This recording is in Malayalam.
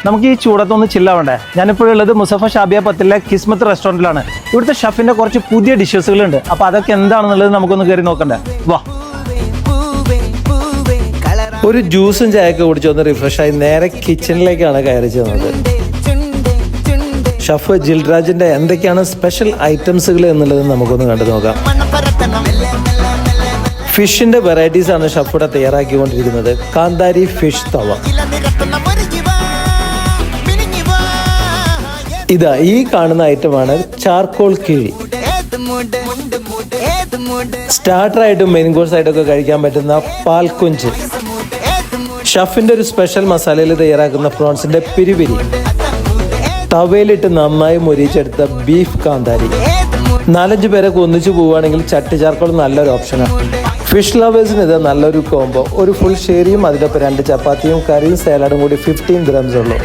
നമുക്ക് ഈ ചൂടത്തൊന്ന് ചില്ലാവണ്ടേ. ഞാനിപ്പോഴുള്ളത് മുസഫ ഷാബിയ പത്തിലെ കിസ്മത്ത് റെസ്റ്റോറൻറ്റിലാണ്. ഇവിടുത്തെ ഷെഫിൻ്റെ കുറച്ച് പുതിയ ഡിഷസുകളുണ്ട്. അപ്പോൾ അതൊക്കെ എന്താണെന്നുള്ളത് നമുക്കൊന്ന് കയറി നോക്കണ്ടേ. വാ. ഒരു ജ്യൂസും ചായയൊക്കെ കുടിച്ചൊന്ന് റിഫ്രഷായി നേരെ കിച്ചണിലേക്കാണ് കയറി ചെന്നത്. ഷെഫ് ജിൽരാജിൻ്റെ എന്തൊക്കെയാണ് സ്പെഷ്യൽ ഐറ്റംസുകൾ എന്നുള്ളത് നമുക്കൊന്ന് കണ്ടു നോക്കാം. ഫിഷിൻ്റെ വെറൈറ്റീസാണ് ഷെഫ് ഇവിടെ തയ്യാറാക്കിക്കൊണ്ടിരിക്കുന്നത്. കാന്താരി ഫിഷ് തവ. ഇതാ ഈ കാണുന്ന ഐറ്റമാണ് ചാർക്കോൾ കിഴി. സ്റ്റാർട്ടറായിട്ടും മെയിൻ കോഴ്സായിട്ടൊക്കെ കഴിക്കാൻ പറ്റുന്ന പാൽക്കുഞ്ച്. ഷെഫിൻ്റെ ഒരു സ്പെഷ്യൽ മസാലയിൽ തയ്യാറാക്കുന്ന പ്രോൺസിൻ്റെ പിരിപിരി. തവയിലിട്ട് നന്നായി മൊരിച്ചെടുത്ത ബീഫ് കാന്താരി. 4-5 പേരൊക്കെ ഒന്നിച്ചു പോവുകയാണെങ്കിൽ ചട്ടി ചാർക്കോൾ നല്ലൊരു ഓപ്ഷനാണ്. ഫിഷ് ലവേഴ്സിന് ഇത് നല്ലൊരു കോംബോ. ഒരു ഫുൾ ഷേരിയും അതിലൊപ്പം 2 ചപ്പാത്തിയും കറിയും സാലഡും കൂടി 15 dirhams ഉള്ളൂ.